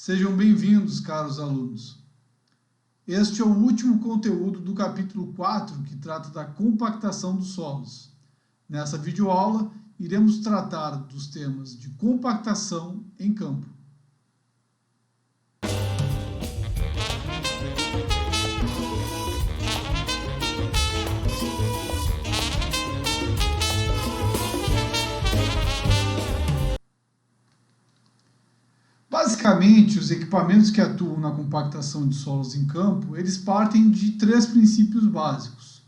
Sejam bem-vindos, caros alunos. Este é o último conteúdo do capítulo 4, que trata da compactação dos solos. Nessa videoaula, iremos tratar dos temas de compactação em campo. Basicamente, os equipamentos que atuam na compactação de solos em campo, eles partem de três princípios básicos.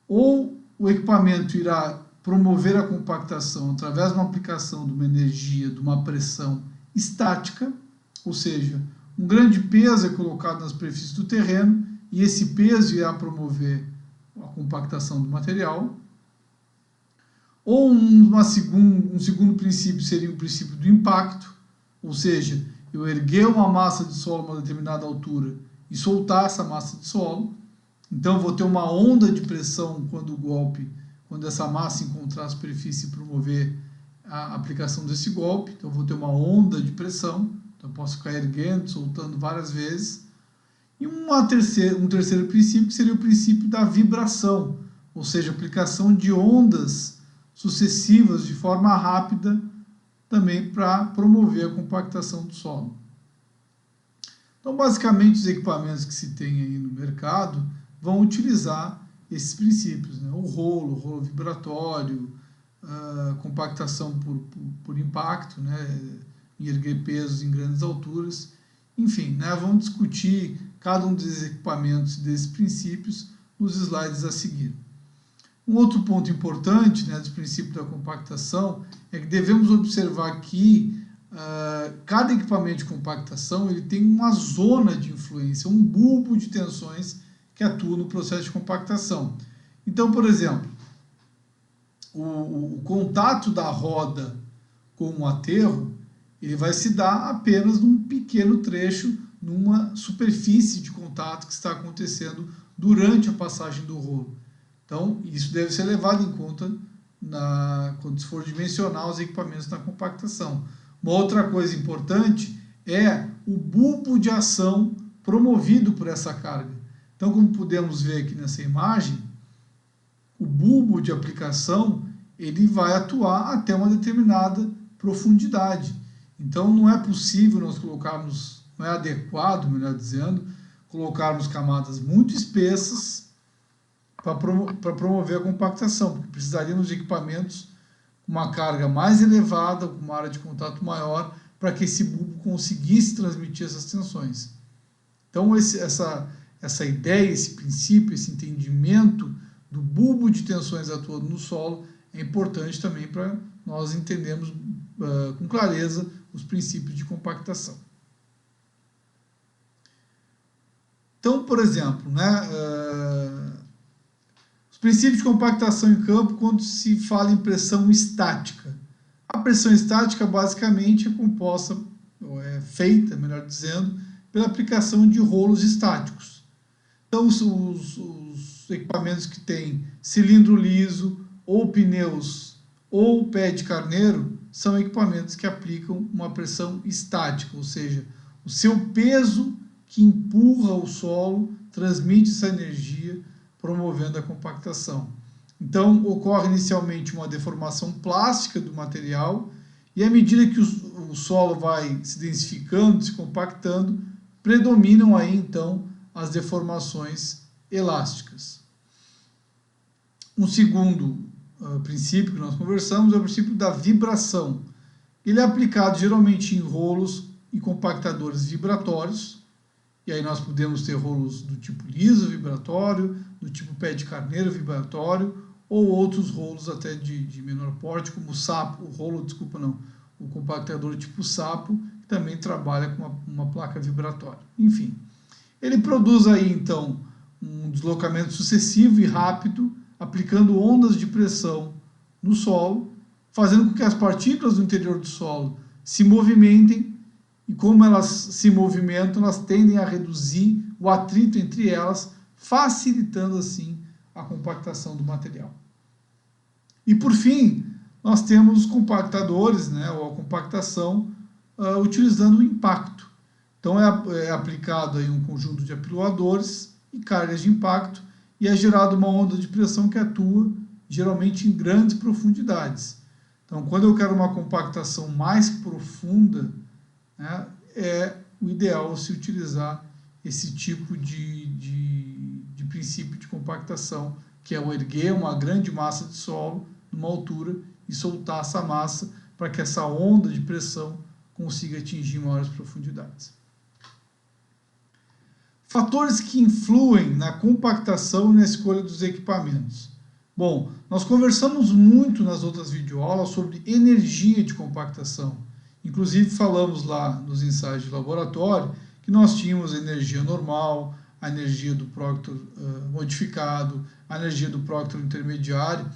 Ou o equipamento irá promover a compactação através de uma aplicação de uma energia, de uma pressão estática, ou seja, um grande peso é colocado na superfície do terreno e esse peso irá promover a compactação do material. Ou um segundo princípio seria o princípio do impacto, ou seja, eu erguer uma massa de solo a uma determinada altura e soltar essa massa de solo. Então, eu vou ter uma onda de pressão quando essa massa encontrar a superfície e promover a aplicação desse golpe. Então, eu vou ter uma onda de pressão. Então, eu posso ficar erguendo, soltando várias vezes. E um terceiro princípio, que seria o princípio da vibração, ou seja, aplicação de ondas sucessivas de forma rápida, também para promover a compactação do solo. Então, basicamente, os equipamentos que se tem aí no mercado vão utilizar esses princípios, né? O rolo vibratório, compactação por impacto, né? Erguer pesos em grandes alturas. Enfim, né? Vamos discutir cada um desses equipamentos e desses princípios nos slides a seguir. Um outro ponto importante, né, dos princípios da compactação é que devemos observar que cada equipamento de compactação ele tem uma zona de influência, um bulbo de tensões que atua no processo de compactação. Então, por exemplo, o contato da roda com o aterro ele vai se dar apenas num pequeno trecho, numa superfície de contato que está acontecendo durante a passagem do rolo. Então, isso deve ser levado em conta quando se for dimensionar os equipamentos na compactação. Uma outra coisa importante é o bulbo de ação promovido por essa carga. Então, como podemos ver aqui nessa imagem, o bulbo de aplicação ele vai atuar até uma determinada profundidade. Então, não é possível nós colocarmos, não é adequado, melhor dizendo, colocarmos camadas muito espessas para promover a compactação, porque precisaríamos de equipamentos com uma carga mais elevada, com uma área de contato maior, para que esse bulbo conseguisse transmitir essas tensões. Então, essa ideia, esse princípio, esse entendimento do bulbo de tensões atuando no solo é importante também para nós entendermos com clareza os princípios de compactação. Então, por exemplo, os princípios de compactação em campo quando se fala em pressão estática. A pressão estática basicamente é composta, ou é feita, melhor dizendo, pela aplicação de rolos estáticos. Então, os equipamentos que têm cilindro liso, ou pneus, ou pé de carneiro, são equipamentos que aplicam uma pressão estática, ou seja, o seu peso que empurra o solo transmite essa energia, promovendo a compactação. Então, ocorre inicialmente uma deformação plástica do material e à medida que o solo vai se densificando, se compactando, predominam aí, então, as deformações elásticas. Um segundo princípio que nós conversamos é o princípio da vibração. Ele é aplicado geralmente em rolos e compactadores vibratórios, e aí nós podemos ter rolos do tipo liso vibratório, do tipo pé de carneiro vibratório, ou outros rolos até de menor porte, como o compactador tipo sapo, que também trabalha com uma placa vibratória. Enfim, ele produz aí então um deslocamento sucessivo e rápido, aplicando ondas de pressão no solo, fazendo com que as partículas do interior do solo se movimentem, e como elas se movimentam, elas tendem a reduzir o atrito entre elas, facilitando assim a compactação do material. E por fim, nós temos os compactadores, ou a compactação, utilizando o impacto. Então é aplicado aí um conjunto de apiloadores e cargas de impacto e é gerada uma onda de pressão que atua geralmente em grandes profundidades. Então, quando eu quero uma compactação mais profunda, né, é o ideal se utilizar esse tipo de princípio de compactação, que é o erguer uma grande massa de solo numa altura e soltar essa massa para que essa onda de pressão consiga atingir maiores profundidades. Fatores que influem na compactação e na escolha dos equipamentos. Bom, nós conversamos muito nas outras videoaulas sobre energia de compactação. Inclusive falamos lá nos ensaios de laboratório que nós tínhamos a energia normal, a energia do Proctor modificado, a energia do Proctor intermediário.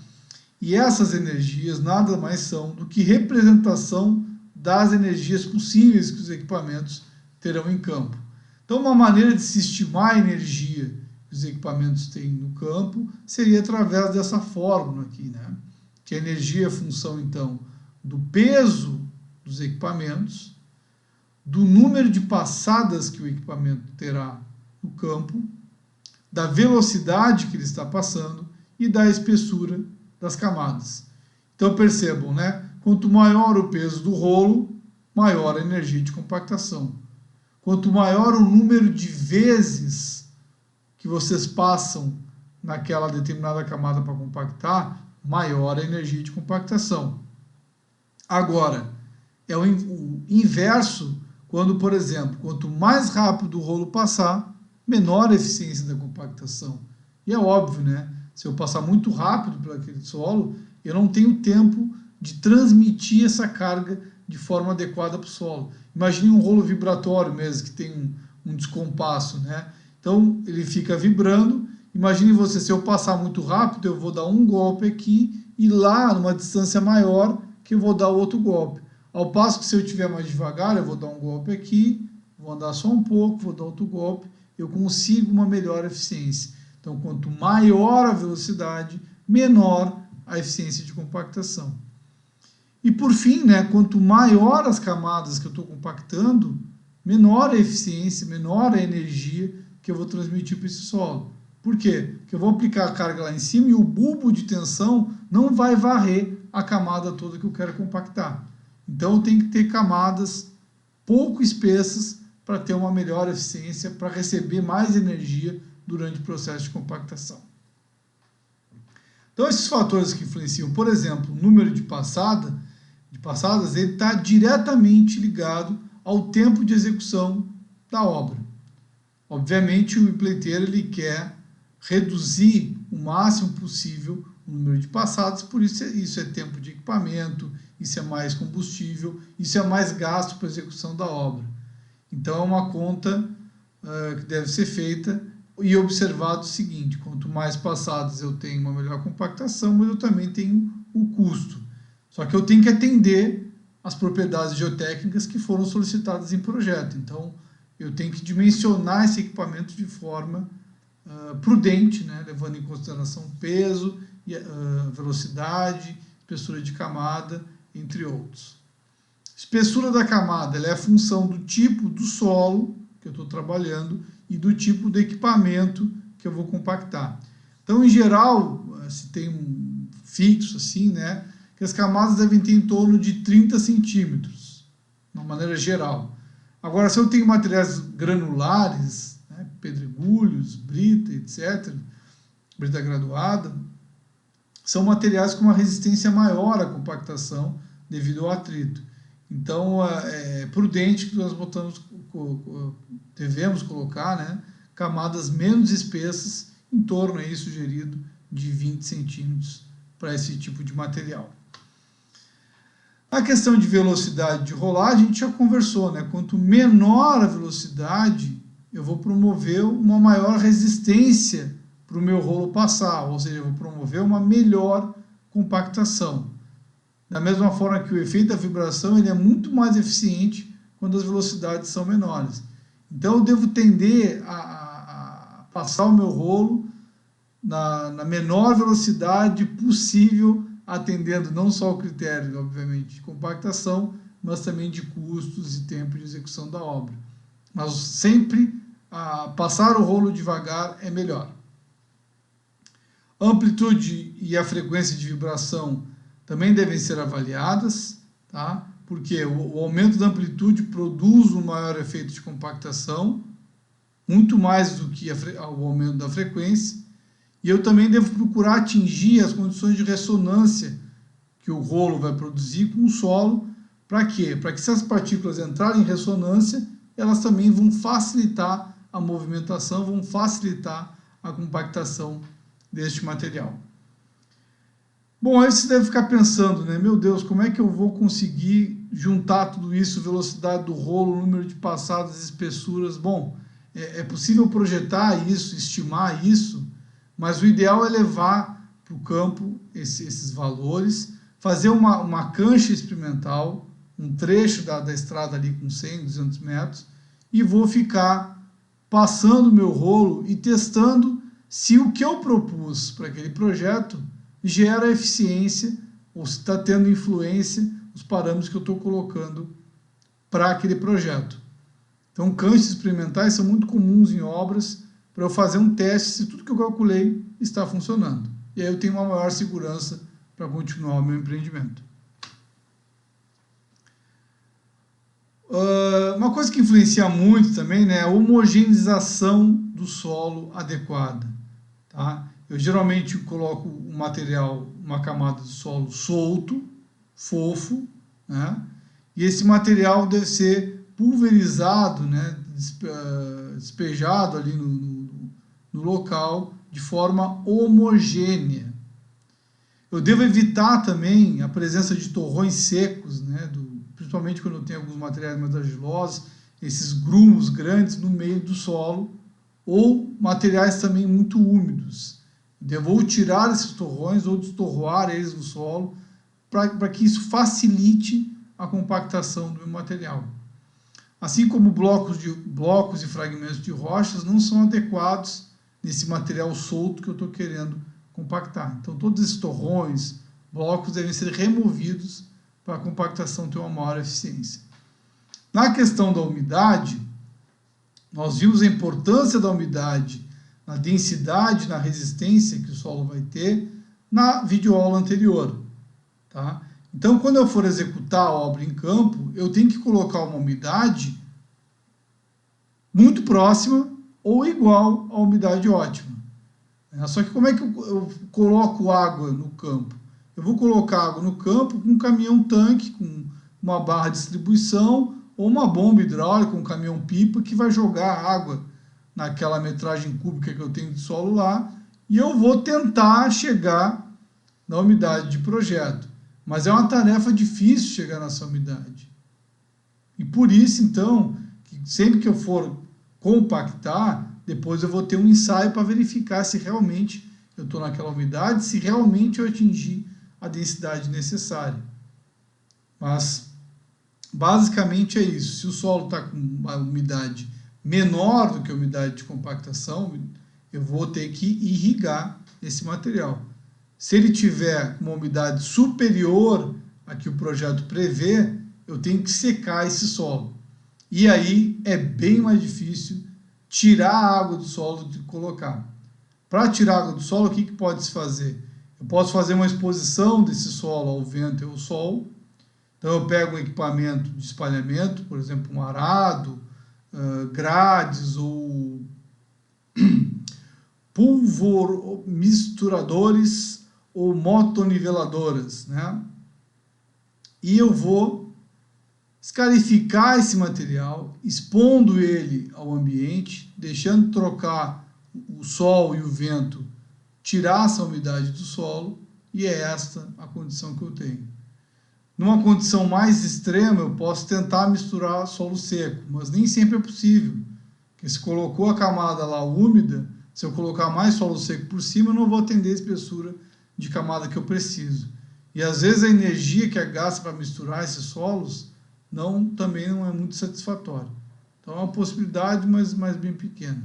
E essas energias nada mais são do que representação das energias possíveis que os equipamentos terão em campo. Então, uma maneira de se estimar a energia que os equipamentos têm no campo seria através dessa fórmula aqui, né? Que a energia é função, então, do peso dos equipamentos, do número de passadas que o equipamento terá no campo, da velocidade que ele está passando e da espessura das camadas. Então, percebam, né? Quanto maior o peso do rolo, maior a energia de compactação. Quanto maior o número de vezes que vocês passam naquela determinada camada para compactar, maior a energia de compactação. Agora, é o inverso quando, por exemplo, quanto mais rápido o rolo passar, menor a eficiência da compactação. E é óbvio, né? Se eu passar muito rápido por aquele solo, eu não tenho tempo de transmitir essa carga de forma adequada para o solo. Imagine um rolo vibratório mesmo, que tem um descompasso, né? Então, ele fica vibrando. Imagine você, se eu passar muito rápido, eu vou dar um golpe aqui e lá, numa distância maior, que eu vou dar outro golpe. Ao passo que se eu estiver mais devagar, eu vou dar um golpe aqui, vou andar só um pouco, vou dar outro golpe, eu consigo uma melhor eficiência. Então, quanto maior a velocidade, menor a eficiência de compactação. E por fim, né, quanto maior as camadas que eu estou compactando, menor a eficiência, menor a energia que eu vou transmitir para esse solo. Por quê? Porque eu vou aplicar a carga lá em cima e o bulbo de tensão não vai varrer a camada toda que eu quero compactar. Então eu tenho que ter camadas pouco espessas para ter uma melhor eficiência, para receber mais energia durante o processo de compactação. Então esses fatores que influenciam, por exemplo, o número de passadas, ele está diretamente ligado ao tempo de execução da obra. Obviamente o empreiteiro ele quer reduzir o máximo possível o número de passadas, por isso é tempo de equipamento, isso é mais combustível, isso é mais gasto para a execução da obra. Então é uma conta que deve ser feita e observado o seguinte: quanto mais passadas eu tenho, uma melhor compactação, mas eu também tenho o custo. Só que eu tenho que atender as propriedades geotécnicas que foram solicitadas em projeto. Então, eu tenho que dimensionar esse equipamento de forma prudente, né, levando em consideração peso, velocidade, espessura de camada, entre outros. Espessura da camada ela é a função do tipo do solo que eu estou trabalhando e do tipo do equipamento que eu vou compactar. Então, em geral, se tem um fixo assim, né, que as camadas devem ter em torno de 30 centímetros, de uma maneira geral. Agora, se eu tenho materiais granulares, né, pedregulhos, brita, etc., brita graduada, são materiais com uma resistência maior à compactação devido ao atrito. Então, é prudente que nós devemos colocar, né, camadas menos espessas, em torno aí sugerido de 20 centímetros para esse tipo de material. A questão de velocidade de rolagem, a gente já conversou, né? Quanto menor a velocidade, eu vou promover uma maior resistência para o meu rolo passar, ou seja, eu vou promover uma melhor compactação. Da mesma forma que o efeito da vibração ele é muito mais eficiente quando as velocidades são menores. Então, eu devo tender a passar o meu rolo na menor velocidade possível, atendendo não só o critério, obviamente, de compactação, mas também de custos e tempo de execução da obra. mas sempre passar o rolo devagar é melhor. A amplitude e a frequência de vibração também devem ser avaliadas, tá? Porque o aumento da amplitude produz um maior efeito de compactação, muito mais do que o aumento da frequência, e eu também devo procurar atingir as condições de ressonância que o rolo vai produzir com o solo. Para quê? Para que se as partículas entrarem em ressonância, elas também vão facilitar a movimentação, vão facilitar a compactação deste material. Bom, aí você deve ficar pensando, né? Meu Deus, como é que eu vou conseguir juntar tudo isso, velocidade do rolo, número de passadas, espessuras? Bom, é possível projetar isso, estimar isso, mas o ideal é levar para o campo esses valores, fazer uma cancha experimental, um trecho da estrada ali com 100, 200 metros, e vou ficar passando o meu rolo e testando se o que eu propus para aquele projeto gera eficiência ou se está tendo influência os parâmetros que eu estou colocando para aquele projeto. Então, canchas experimentais são muito comuns em obras para eu fazer um teste se tudo que eu calculei está funcionando. E aí eu tenho uma maior segurança para continuar o meu empreendimento. Uma coisa que influencia muito também, né, é a homogeneização do solo adequada. Tá? Eu geralmente coloco um material, uma camada de solo solto, fofo, né? E esse material deve ser pulverizado, né? Despejado ali no local de forma homogênea. Eu devo evitar também a presença de torrões secos, né? Principalmente quando eu tenho alguns materiais mais argilosos, esses grumos grandes no meio do solo, ou materiais também muito úmidos. Devo tirar esses torrões ou destorroar eles do solo para que isso facilite a compactação do meu material. Assim como blocos e fragmentos de rochas não são adequados nesse material solto que eu estou querendo compactar. Então todos esses torrões, blocos devem ser removidos para a compactação ter uma maior eficiência. Na questão da umidade, nós vimos a importância da umidade na densidade, na resistência que o solo vai ter na videoaula anterior. Tá? Então, quando eu for executar a obra em campo, eu tenho que colocar uma umidade muito próxima ou igual à umidade ótima. Só que como é que eu coloco água no campo? Eu vou colocar água no campo com um caminhão-tanque, com uma barra de distribuição, ou uma bomba hidráulica, um caminhão-pipa, que vai jogar água naquela metragem cúbica que eu tenho de solo lá, e eu vou tentar chegar na umidade de projeto. Mas é uma tarefa difícil chegar nessa umidade. E por isso, então, que sempre que eu for compactar, depois eu vou ter um ensaio para verificar se realmente eu estou naquela umidade, se realmente eu atingir a densidade necessária. Mas, basicamente é isso. Se o solo está com uma umidade menor do que a umidade de compactação, eu vou ter que irrigar esse material. Se ele tiver uma umidade superior a que o projeto prevê, eu tenho que secar esse solo. E aí é bem mais difícil tirar a água do solo e colocar. Para tirar a água do solo, o que pode se fazer? Eu posso fazer uma exposição desse solo ao vento e ao sol. Então eu pego um equipamento de espalhamento, por exemplo, um arado, grades ou pulvoromisturadores ou motoniveladoras, né? E eu vou escarificar esse material, expondo ele ao ambiente, deixando trocar o sol e o vento, tirar essa umidade do solo, e é esta a condição que eu tenho. Numa condição mais extrema, eu posso tentar misturar solo seco, mas nem sempre é possível. Porque se colocou a camada lá úmida, se eu colocar mais solo seco por cima, eu não vou atender a espessura de camada que eu preciso. E às vezes a energia que é gasta para misturar esses solos também não é muito satisfatória. Então é uma possibilidade, mas bem pequena.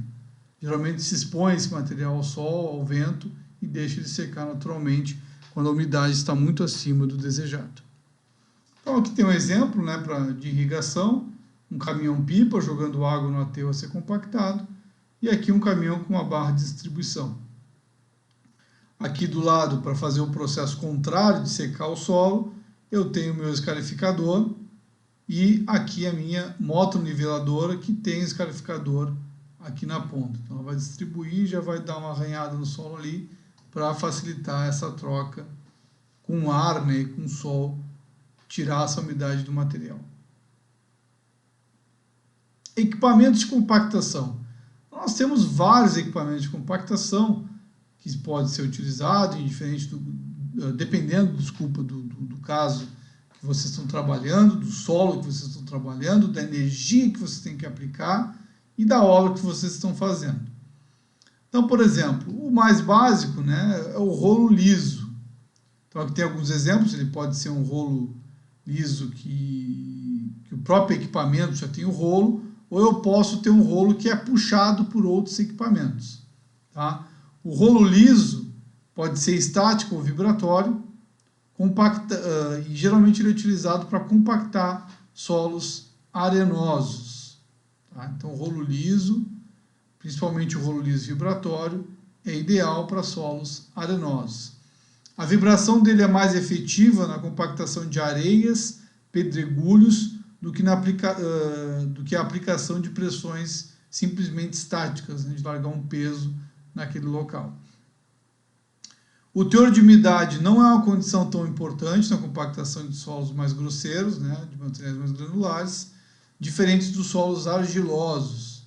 Geralmente se expõe esse material ao sol, ao vento, e deixa ele secar naturalmente quando a umidade está muito acima do desejado. Então aqui tem um exemplo, né, de irrigação. um caminhão-pipa jogando água no aterro a ser compactado, e aqui um caminhão com uma barra de distribuição. Aqui do lado, para fazer o processo contrário de secar o solo, eu tenho o meu escarificador e aqui a minha motoniveladora que tem escarificador aqui na ponta. Então ela vai distribuir, já vai dar uma arranhada no solo ali para facilitar essa troca com ar, né, e com sol, tirar essa umidade do material. Equipamentos de compactação. Nós temos vários equipamentos de compactação que podem ser utilizados, dependendo, do caso que vocês estão trabalhando, do solo que vocês estão trabalhando, da energia que vocês têm que aplicar e da obra que vocês estão fazendo. Então, por exemplo, o mais básico, né, é o rolo liso. Então, aqui tem alguns exemplos. Ele pode ser um rolo liso que o próprio equipamento já tem o rolo, ou eu posso ter um rolo que é puxado por outros equipamentos. Tá? O rolo liso pode ser estático ou vibratório, e geralmente ele é utilizado para compactar solos arenosos. Tá? Então, o rolo liso, principalmente o rolo liso vibratório, é ideal para solos arenosos. A vibração dele é mais efetiva na compactação de areias, pedregulhos, do que a aplicação de pressões simplesmente estáticas, né, de largar um peso naquele local. O teor de umidade não é uma condição tão importante na compactação de solos mais grosseiros, né, de materiais mais granulares, diferentes dos solos argilosos.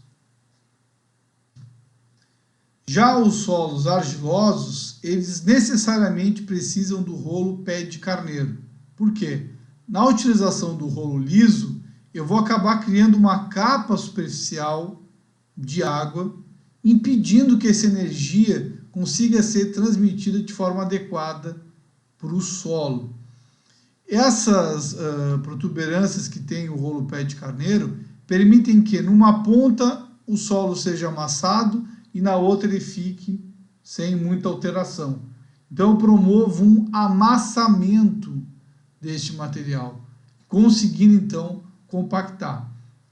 Já os solos argilosos, eles necessariamente precisam do rolo pé de carneiro. Por quê? Na utilização do rolo liso, eu vou acabar criando uma capa superficial de água, impedindo que essa energia consiga ser transmitida de forma adequada para o solo. Essas protuberâncias que tem o rolo pé de carneiro permitem que numa ponta o solo seja amassado e na outra ele fique sem muita alteração. Então eu promovo um amassamento deste material, conseguindo então compactar.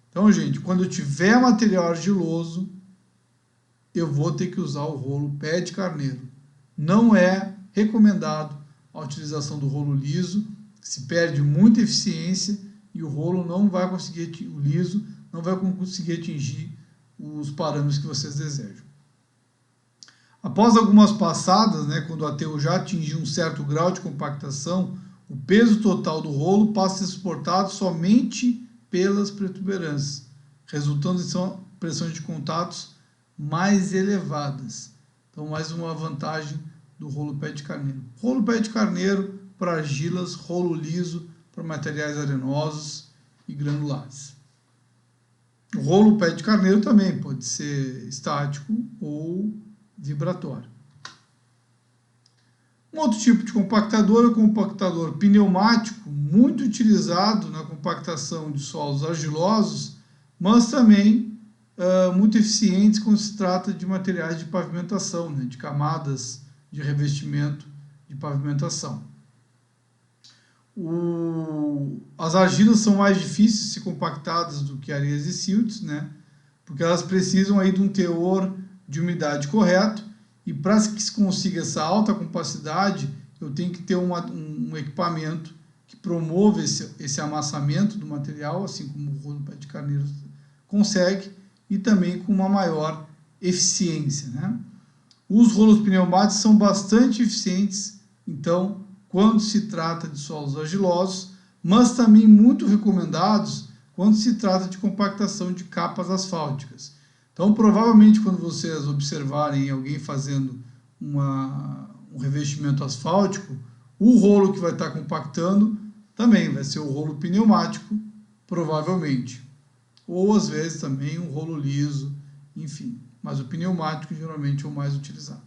Então, gente, quando eu tiver material argiloso, eu vou ter que usar o rolo pé de carneiro. Não é recomendado a utilização do rolo liso, se perde muita eficiência e o rolo não vai conseguir, o liso não vai conseguir atingir os parâmetros que vocês desejam. Após algumas passadas, né, quando o aterro já atingiu um certo grau de compactação, o peso total do rolo passa a ser suportado somente pelas protuberâncias, resultando em pressões de contatos mais elevadas. Então, mais uma vantagem do rolo pé de carneiro. Rolo pé de carneiro para argilas, rolo liso para materiais arenosos e granulares. O rolo pé de carneiro também pode ser estático ou vibratório. Um outro tipo de compactador é o compactador pneumático, muito utilizado na compactação de solos argilosos, mas também muito eficientes quando se trata de materiais de pavimentação, né, de camadas de revestimento de pavimentação. As argilas são mais difíceis de ser compactadas do que areias e siltes, né, porque elas precisam aí de um teor de umidade correto, e para que se consiga essa alta capacidade, eu tenho que ter um equipamento que promova esse amassamento do material, assim como o rolo pé de carneiro consegue, e também com uma maior eficiência, né? Os rolos pneumáticos são bastante eficientes, então, quando se trata de solos argilosos, mas também muito recomendados quando se trata de compactação de capas asfálticas. Então, provavelmente, quando vocês observarem alguém fazendo um revestimento asfáltico, o rolo que vai estar compactando também vai ser o rolo pneumático, provavelmente. Ou, às vezes, também um rolo liso, enfim. Mas o pneumático, geralmente, é o mais utilizado.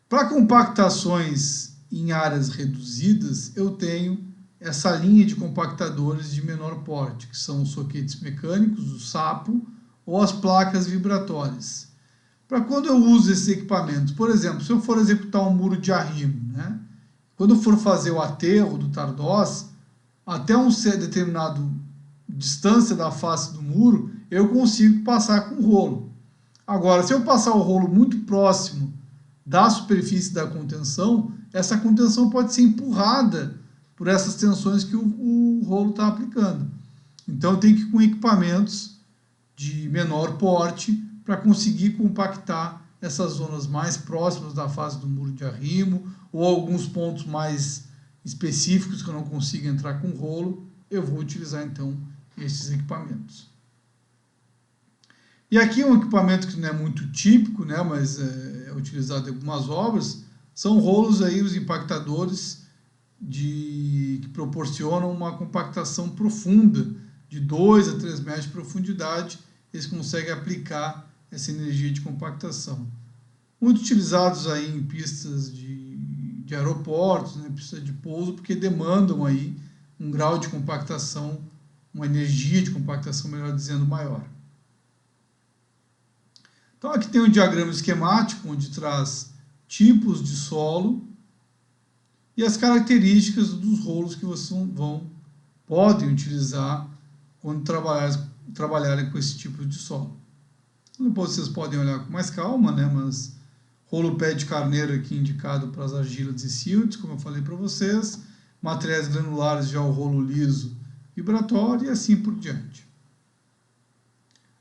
Para compactações em áreas reduzidas, eu tenho essa linha de compactadores de menor porte, que são os soquetes mecânicos, o sapo, ou as placas vibratórias. Para quando eu uso esses equipamentos, por exemplo, se eu for executar um muro de arrimo, né, quando eu for fazer o aterro do Tardós, até um determinado distância da face do muro, eu consigo passar com o rolo. Agora, se eu passar o rolo muito próximo da superfície da contenção, essa contenção pode ser empurrada por essas tensões que o rolo está aplicando. Então, eu tenho que ir com equipamentos de menor porte para conseguir compactar essas zonas mais próximas da face do muro de arrimo ou alguns pontos mais específicos que eu não consigo entrar com rolo, eu vou utilizar então esses equipamentos. E aqui um equipamento que não é muito típico, né, mas é utilizado em algumas obras, são rolos aí, os impactadores que proporcionam uma compactação profunda, de 2 a 3 metros de profundidade, eles conseguem aplicar essa energia de compactação. Muito utilizados aí em pistas de aeroportos, né, pistas de pouso, porque demandam aí um grau de compactação, uma energia de compactação, melhor dizendo, maior. Então aqui tem um diagrama esquemático, onde traz tipos de solo e as características dos rolos que vocês podem utilizar quando trabalharem com esse tipo de solo. Depois vocês podem olhar com mais calma, né? Mas rolo pé de carneiro aqui indicado para as argilas e siltes, como eu falei para vocês, materiais granulares já o rolo liso vibratório e assim por diante.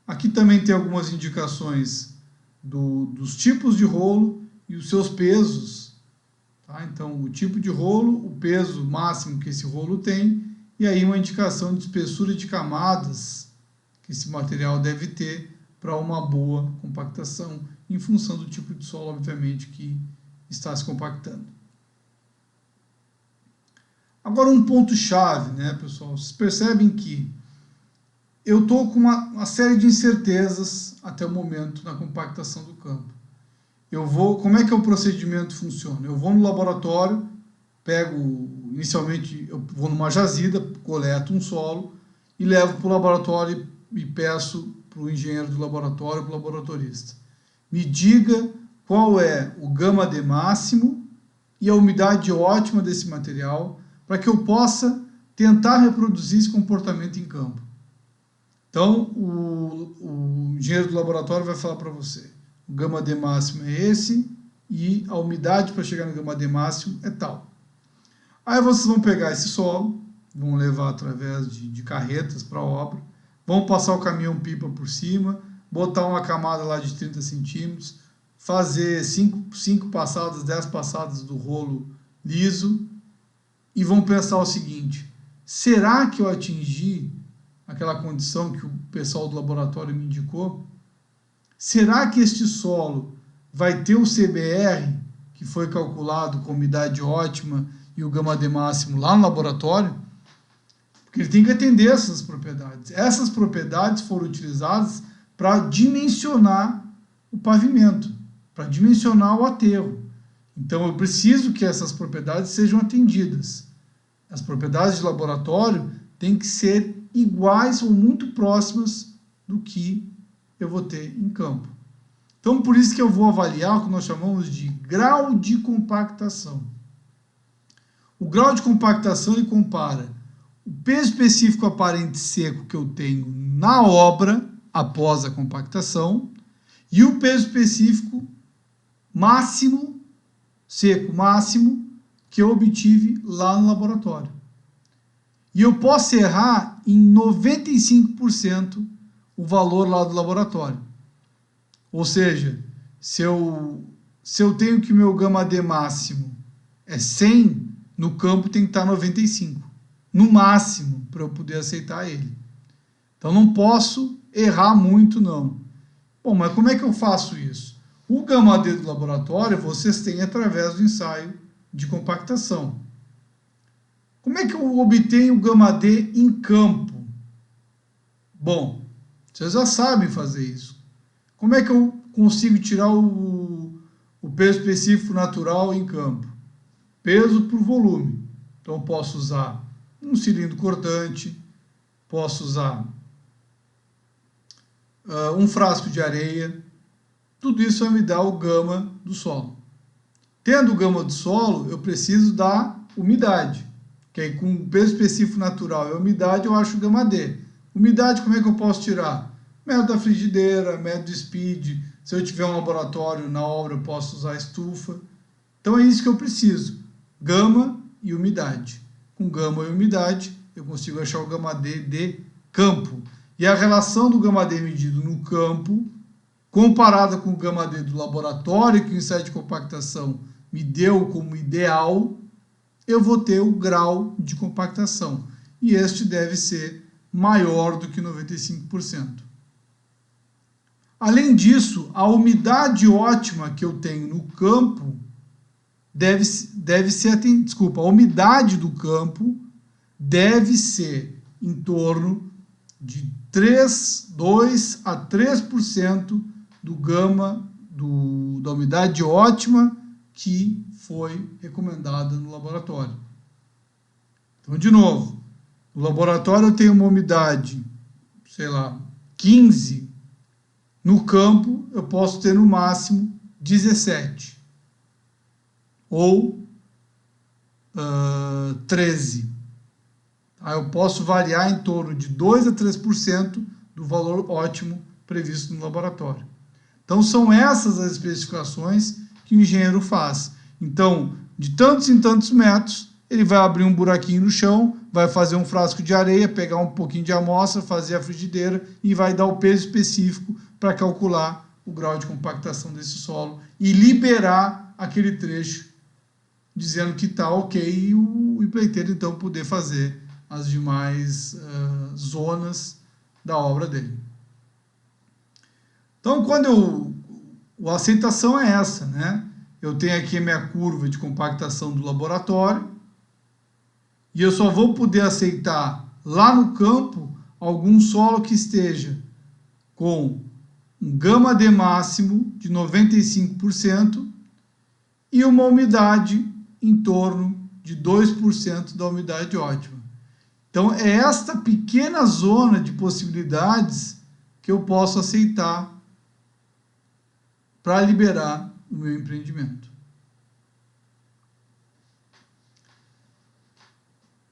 Aqui também tem algumas indicações dos tipos de rolo e os seus pesos. Tá? Então, o tipo de rolo, o peso máximo que esse rolo tem, e aí uma indicação de espessura de camadas que esse material deve ter para uma boa compactação, em função do tipo de solo, obviamente, que está se compactando. Agora, um ponto-chave, né, pessoal? Vocês percebem que eu estou com uma série de incertezas até o momento na compactação do campo. Como é que o procedimento funciona? Eu vou no laboratório, inicialmente eu vou numa jazida, coleto um solo e levo para o laboratório e peço para o engenheiro do laboratório, para o laboratorista. Me diga qual é o γ-D máximo e a umidade ótima desse material para que eu possa tentar reproduzir esse comportamento em campo. Então, o engenheiro do laboratório vai falar para você, o γ-D máximo é esse e a umidade para chegar no γ-D máximo é tal. Aí vocês vão pegar esse solo, vão levar através de carretas para a obra, vão passar o caminhão-pipa por cima, botar uma camada lá de 30 centímetros, fazer 5 passadas, 10 passadas do rolo liso e vão pensar o seguinte, será que eu atingi aquela condição que o pessoal do laboratório me indicou? Será que este solo vai ter o CBR, que foi calculado com umidade ótima, e o γ-D máximo lá no laboratório? Porque ele tem que atender essas propriedades. Essas propriedades foram utilizadas para dimensionar o pavimento, para dimensionar o aterro. Então eu preciso que essas propriedades sejam atendidas. As propriedades de laboratório têm que ser iguais ou muito próximas do que eu vou ter em campo. Então, por isso que eu vou avaliar o que nós chamamos de grau de compactação. O grau de compactação ele compara o peso específico aparente seco que eu tenho na obra após a compactação e o peso específico máximo, seco máximo, que eu obtive lá no laboratório. E eu posso errar em 95% o valor lá do laboratório. Ou seja, se eu tenho que o meu γ-D máximo é 100, no campo tem que estar 95. No máximo, para eu poder aceitar ele. Então não posso errar muito, não. Bom, mas como é que eu faço isso? O γ-D do laboratório vocês têm através do ensaio de compactação. Como é que eu obtenho o γ-D em campo? Bom, vocês já sabem fazer isso. Como é que eu consigo tirar o peso específico natural em campo? Peso por volume. Então, eu posso usar um cilindro cortante, posso usar um frasco de areia. Tudo isso vai me dar o γ do solo. Tendo o γ do solo, eu preciso da umidade, que aí com o peso específico natural e a umidade eu acho o gama D. Umidade, como é que eu posso tirar? Método da frigideira, método speed. Se eu tiver um laboratório na obra, eu posso usar estufa. Então é isso que eu preciso, gama e umidade. Com gama e umidade, eu consigo achar o gama D de campo. E a relação do gama D medido no campo, comparada com o gama D do laboratório, que o ensaio de compactação me deu como ideal, eu vou ter o grau de compactação. E este deve ser maior do que 95%. Além disso, a umidade ótima que eu tenho no campo deve ser, a umidade do campo deve ser em torno de 2 a 3% do gama da umidade ótima que foi recomendada no laboratório. Então, de novo, no laboratório eu tenho uma umidade, sei lá, 15, no campo eu posso ter no máximo 17 ou 13. Eu posso variar em torno de 2 a 3% do valor ótimo previsto no laboratório. Então, são essas as especificações que o engenheiro faz. Então, de tantos em tantos metros, ele vai abrir um buraquinho no chão, vai fazer um frasco de areia, pegar um pouquinho de amostra, fazer a frigideira e vai dar o peso específico para calcular o grau de compactação desse solo e liberar aquele trecho dizendo que está ok e o empreiteiro então poder fazer as demais zonas da obra dele. Então, a aceitação é essa, né? Eu tenho aqui a minha curva de compactação do laboratório e eu só vou poder aceitar lá no campo algum solo que esteja com um gama D máximo de 95% e uma umidade em torno de 2% da umidade ótima. Então, é esta pequena zona de possibilidades que eu posso aceitar para liberar o meu empreendimento.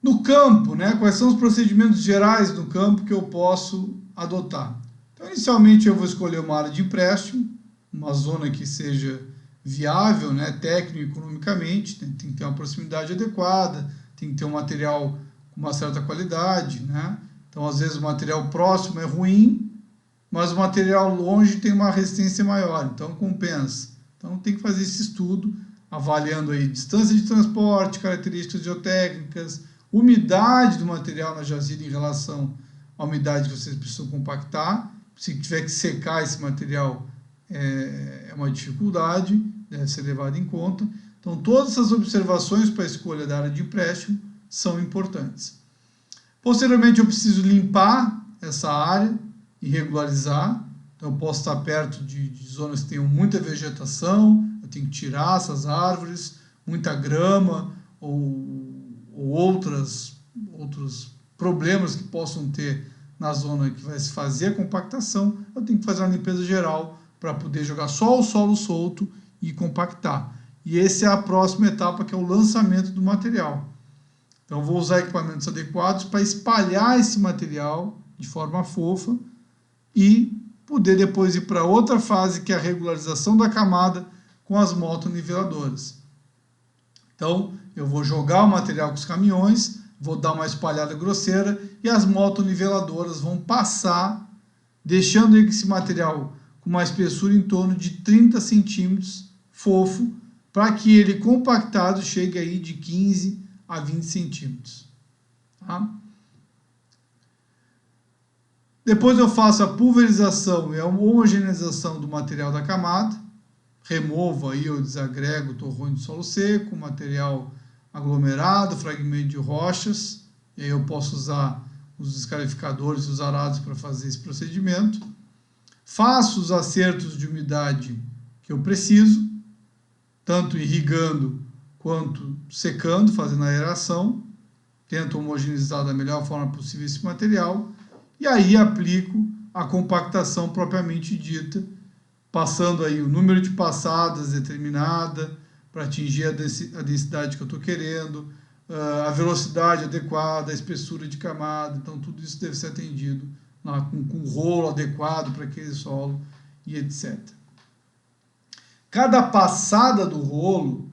No campo, né, quais são os procedimentos gerais do campo que eu posso adotar? Então, inicialmente, eu vou escolher uma área de empréstimo, uma zona que seja viável, né, técnico e economicamente, tem que ter uma proximidade adequada, tem que ter um material com uma certa qualidade, né? Então, às vezes, o material próximo é ruim, mas o material longe tem uma resistência maior, então compensa. Então, tem que fazer esse estudo, avaliando aí distância de transporte, características geotécnicas, umidade do material na jazida em relação à umidade que vocês precisam compactar. Se tiver que secar esse material, é uma dificuldade, deve ser levado em conta. Então, todas essas observações para a escolha da área de empréstimo são importantes. Posteriormente, eu preciso limpar essa área e regularizar. Então, eu posso estar perto de zonas que tenham muita vegetação, eu tenho que tirar essas árvores, muita grama ou outros problemas que possam ter na zona que vai se fazer a compactação. Eu tenho que fazer uma limpeza geral para poder jogar só o solo solto e compactar. E essa é a próxima etapa, que é o lançamento do material. Então, vou usar equipamentos adequados para espalhar esse material de forma fofa e poder depois ir para outra fase, que é a regularização da camada com as motoniveladoras. Então, eu vou jogar o material com os caminhões, vou dar uma espalhada grosseira e as motoniveladoras vão passar, deixando esse material com uma espessura em torno de 30 centímetros, fofo, para que ele compactado chegue aí de 15 a 20 centímetros. Tá? Depois eu faço a pulverização e a homogeneização do material da camada, removo aí, eu desagrego torrões de solo seco, material aglomerado, fragmento de rochas, e aí eu posso usar os descalificadores e os arados para fazer esse procedimento. Faço os acertos de umidade que eu preciso, tanto irrigando quanto secando, fazendo a aeração. Tento homogeneizar da melhor forma possível esse material e aí aplico a compactação propriamente dita, passando aí o número de passadas determinada para atingir a densidade que eu estou querendo, a velocidade adequada, a espessura de camada, então tudo isso deve ser atendido com rolo adequado para aquele solo e etc. Cada passada do rolo,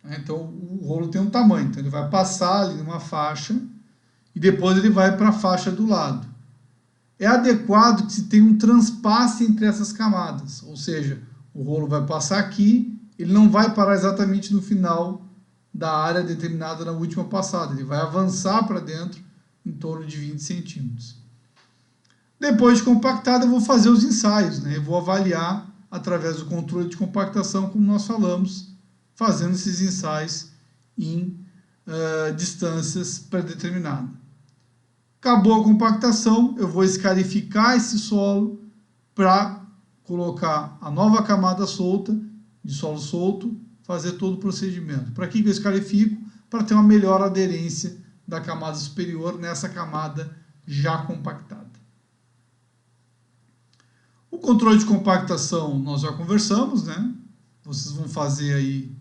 né, então o rolo tem um tamanho, então ele vai passar ali numa faixa e depois ele vai para a faixa do lado. É adequado que se tenha um transpasse entre essas camadas, ou seja, o rolo vai passar aqui, ele não vai parar exatamente no final da área determinada na última passada, ele vai avançar para dentro em torno de 20 centímetros. Depois de compactado, eu vou fazer os ensaios, né? Eu vou avaliar através do controle de compactação, como nós falamos, fazendo esses ensaios em distâncias pré-determinadas. Acabou a compactação, eu vou escarificar esse solo para colocar a nova camada solta, de solo solto, fazer todo o procedimento. Para que eu escarifico? Para ter uma melhor aderência da camada superior nessa camada já compactada. O controle de compactação nós já conversamos, né? Vocês vão fazer aí,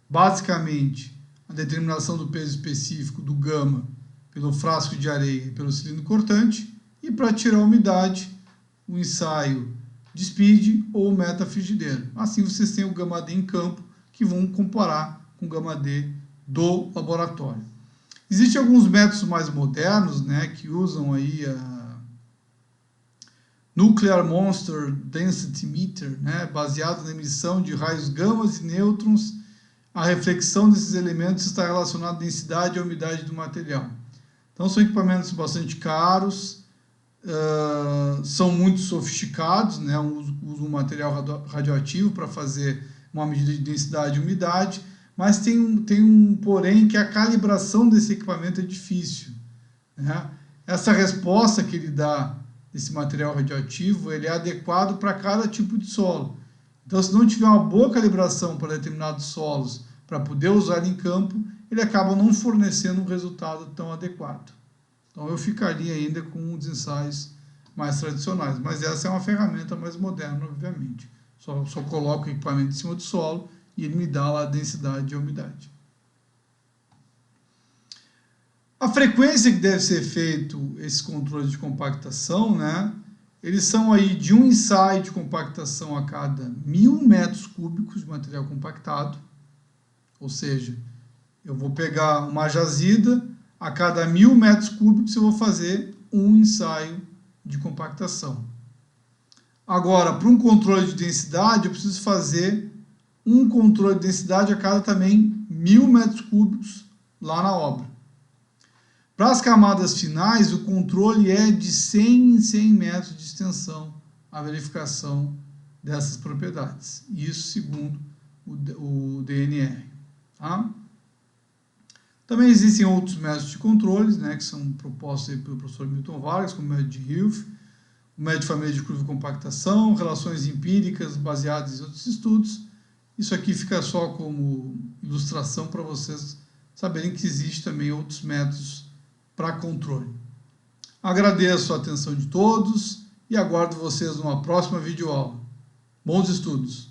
basicamente, a determinação do peso específico do gama pelo frasco de areia e pelo cilindro cortante, e para tirar a umidade, o ensaio de speed ou meta-frigideira. Assim vocês têm o gama D em campo, que vão comparar com o gama D do laboratório. Existem alguns métodos mais modernos, né, que usam aí a Nuclear Monster Density Meter, né, baseado na emissão de raios gamas e nêutrons. A reflexão desses elementos está relacionada à densidade e à umidade do material. Então são equipamentos bastante caros, são muito sofisticados, né, usam um material radioativo para fazer uma medida de densidade e umidade, mas tem um porém, que a calibração desse equipamento é difícil, né? Essa resposta que ele dá desse material radioativo, ele é adequado para cada tipo de solo. Então, se não tiver uma boa calibração para determinados solos, para poder usar em campo, ele acaba não fornecendo um resultado tão adequado. Então, eu ficaria ainda com os ensaios mais tradicionais, mas essa é uma ferramenta mais moderna, obviamente. Só coloco o equipamento em cima do solo e ele me dá lá a densidade e a umidade. A frequência que deve ser feito esses controles de compactação, né? Eles são aí de um ensaio de compactação a cada 1.000 metros cúbicos de material compactado, ou seja, eu vou pegar uma jazida, a cada 1.000 metros cúbicos eu vou fazer um ensaio de compactação. Agora, para um controle de densidade, eu preciso fazer um controle de densidade a cada também 1.000 metros cúbicos lá na obra. Para as camadas finais, o controle é de 100 em 100 metros de extensão, a verificação dessas propriedades. Isso segundo o DNR. Tá? Também existem outros métodos de controles, né, que são propostos aí pelo professor Milton Vargas, como o método de Hilf, o método de família de curva de compactação, relações empíricas baseadas em outros estudos. Isso aqui fica só como ilustração para vocês saberem que existem também outros métodos para controle. Agradeço a atenção de todos e aguardo vocês numa próxima videoaula. Bons estudos!